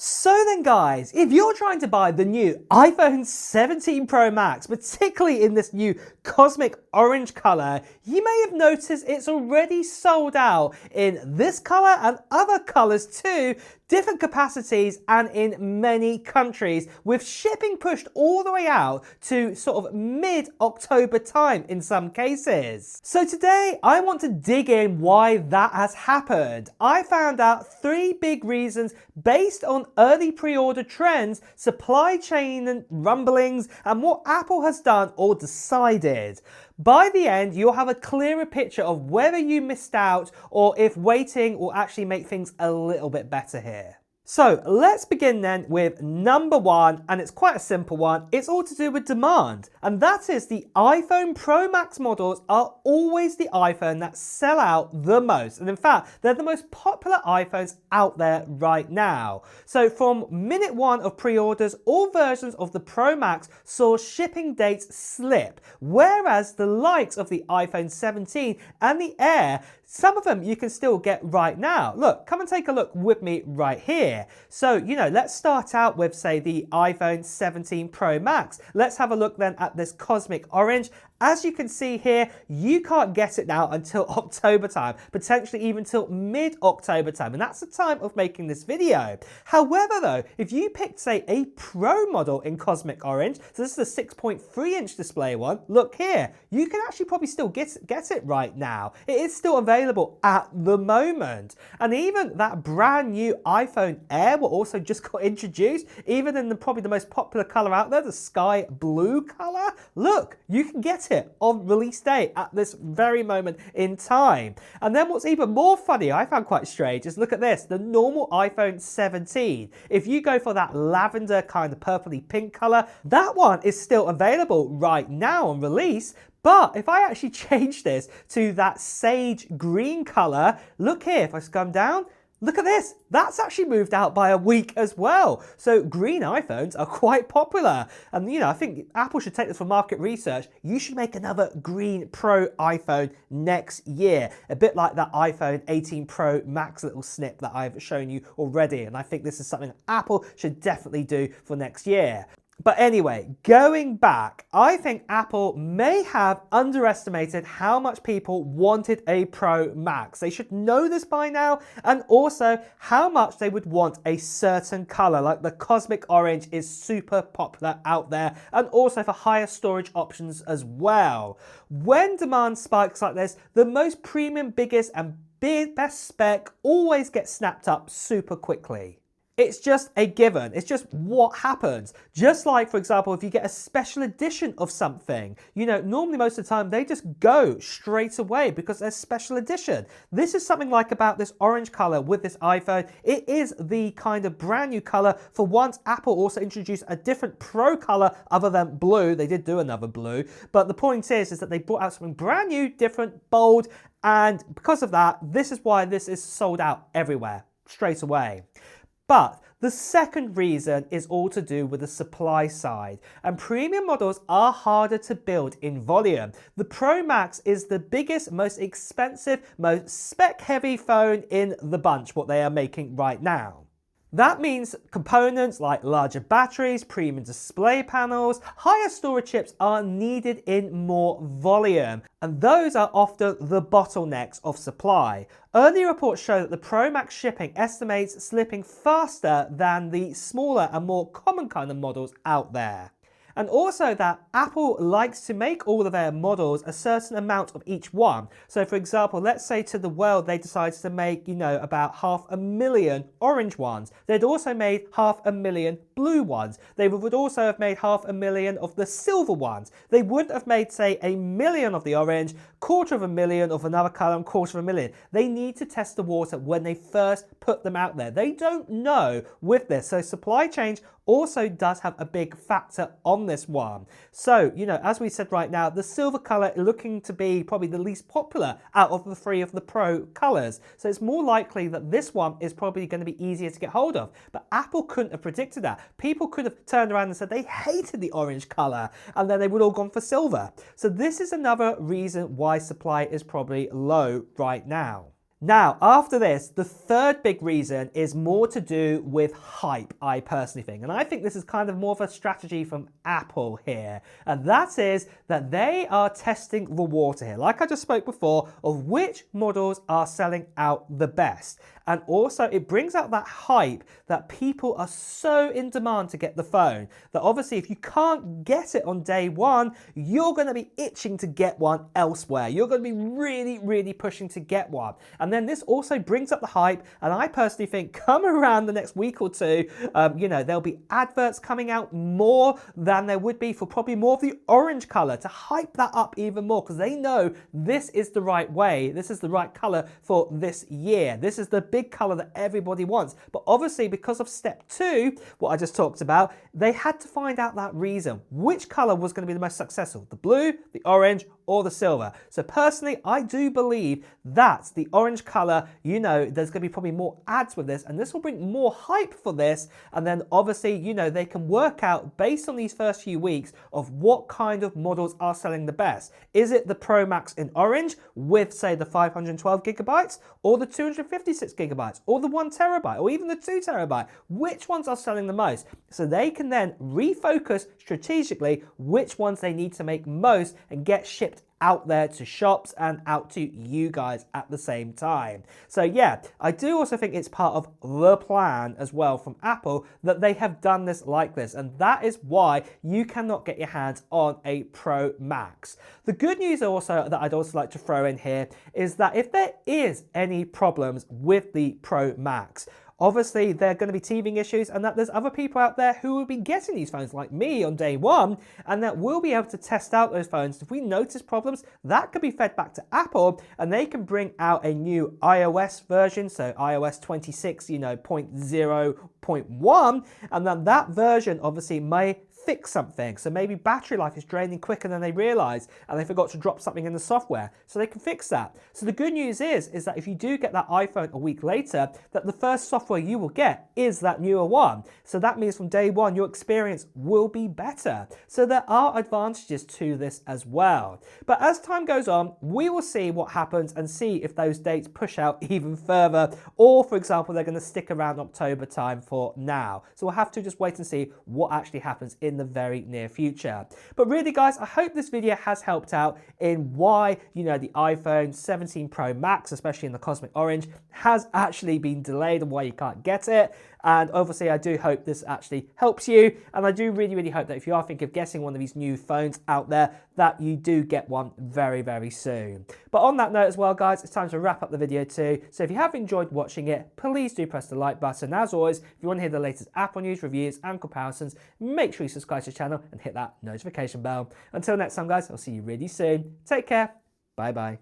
So then guys, if you're trying to buy the new iPhone 17 Pro Max, particularly in this new cosmic orange color, you may have noticed it's already sold out in this color and other colors too, different capacities and in many countries, with shipping pushed all the way out to sort of mid-October time in some cases. So today I want to dig in why that has happened. I found out 3 big reasons based on early pre-order trends, supply chain and rumblings, and what Apple has done or decided. By the end, you'll have a clearer picture of whether you missed out or if waiting will actually make things a little bit better here. So let's begin then with number 1, and it's quite a simple one. It's all to do with demand, and that is the iPhone Pro Max models are always the iPhone that sell out the most, and in fact they're the most popular iPhones out there right now. So from minute 1 of pre-orders, all versions of the Pro Max saw shipping dates slip, whereas the likes of the iPhone 17 and the Air, some of them you can still get right now. Look, come and take a look with me right here. So, let's start out with, say, the iPhone 17 Pro Max. Let's have a look then at this cosmic orange. As you can see here, you can't get it now until October time, potentially even till mid-October time, and that's the time of making this video. However though, if you picked, say, a Pro model in cosmic orange, so this is a 6.3-inch display one, look here, you can actually probably still get it right now. It is still available at the moment. And even that brand new iPhone Air will also just got introduced, even in probably the most popular color out there, the sky blue color. Look, you can get it on release day at this very moment in time. And then what's even more funny, I found quite strange, is look at this, the normal iPhone 17. If you go for that lavender kind of purpley pink color, that one is still available right now on release. But if I actually change this to that sage green color, look here, if I scum down, look at this, that's actually moved out by a week as well. So green iPhones are quite popular. And I think Apple should take this for market research. You should make another green Pro iPhone next year. A bit like that iPhone 18 Pro Max little snip that I've shown you already. And I think this is something Apple should definitely do for next year. But anyway, going back, I think Apple may have underestimated how much people wanted a Pro Max. They should know this by now, and also how much they would want a certain color, like the cosmic orange is super popular out there, and also for higher storage options as well. When demand spikes like this, the most premium, biggest, and best spec always gets snapped up super quickly. It's just a given. It's just what happens. Just like, for example, if you get a special edition of something, normally most of the time they just go straight away because they're special edition. This is something like about this orange color with this iPhone. It is the kind of brand new color for once Apple also introduced a different Pro color other than blue. They did do another blue, but the point is that they brought out something brand new, different, bold, and because of that, this is why this is sold out everywhere straight away. But the second reason is all to do with the supply side, and premium models are harder to build in volume. The Pro Max is the biggest, most expensive, most spec-heavy phone in the bunch, what they are making right now. That means components like larger batteries, premium display panels, higher storage chips are needed in more volume, and those are often the bottlenecks of supply. Early reports show that the Pro Max shipping estimates slipping faster than the smaller and more common kind of models out there. And also that Apple likes to make all of their models a certain amount of each one. So for example, let's say to the world they decided to make, about 500,000 orange ones. They'd also made 500,000 blue ones. They would also have made 500,000 of the silver ones. They wouldn't have made, say, 1,000,000 of the orange, 250,000 of another color, and 250,000. They need to test the water when they first put them out there. They don't know with this. So supply chain also does have a big factor on this one. So, as we said right now, the silver color looking to be probably the least popular out of the 3 of the Pro colors. So it's more likely that this one is probably going to be easier to get hold of. But Apple couldn't have predicted that. People could have turned around and said they hated the orange color, and then they would all gone for silver. So this is another reason why supply is probably low right now. Now, after this, the third big reason is more to do with hype, I personally think. And I think this is kind of more of a strategy from Apple here. And that is that they are testing the water here, like I just spoke before, of which models are selling out the best. And also it brings out that hype that people are so in demand to get the phone that obviously if you can't get it on day one, you're going to be itching to get one elsewhere. You're going to be really, really pushing to get one. And then this also brings up the hype. And I personally think come around the next week or two, there'll be adverts coming out more than there would be for probably more of the orange color to hype that up even more, because they know this is the right way. This is the right color for this year. This is the big color that everybody wants. But obviously because of step 2, what I just talked about, they had to find out that reason. Which color was going to be the most successful? The blue, the orange, or the silver? So personally, I do believe that the orange color, there's going to be probably more ads with this, and this will bring more hype for this. And then obviously, they can work out based on these first few weeks of what kind of models are selling the best. Is it the Pro Max in orange with, say, the 512 gigabytes, or the 256 gigabytes, or the 1 terabyte, or even the 2 terabyte? Which ones are selling the most? So they can then refocus strategically which ones they need to make most and get shipped out there to shops and out to you guys at the same time. So yeah, I do also think it's part of the plan as well from Apple that they have done this like this, and that is why you cannot get your hands on a Pro Max. The good news also that I'd also like to throw in here is that if there is any problems with the Pro Max, obviously, there are going to be teething issues, and that there's other people out there who will be getting these phones like me on day one, and that we'll be able to test out those phones. If we notice problems, that could be fed back to Apple, and they can bring out a new iOS version, so iOS 26, 0.0.1, and then that version obviously may fix something. So maybe battery life is draining quicker than they realize, and they forgot to drop something in the software, so they can fix that. So the good news is that if you do get that iPhone a week later, that the first software you will get is that newer one. So that means from day one, your experience will be better. So there are advantages to this as well. But as time goes on, we will see what happens and see if those dates push out even further, or for example, they're going to stick around October time for now. So we'll have to just wait and see what actually happens in the very near future. But really guys, I hope this video has helped out in why, the iPhone 17 Pro Max, especially in the Cosmic Orange, has actually been delayed and why you can't get it. And obviously I do hope this actually helps you, and I do really, really hope that if you are thinking of getting one of these new phones out there, that you do get one very, very soon. But on that note as well guys, it's time to wrap up the video too. So if you have enjoyed watching it, please do press the like button. As always, if you want to hear the latest Apple news, reviews and comparisons, make sure you subscribe to the channel and hit that notification bell. Until next time guys, I'll see you really soon. Take care. Bye bye.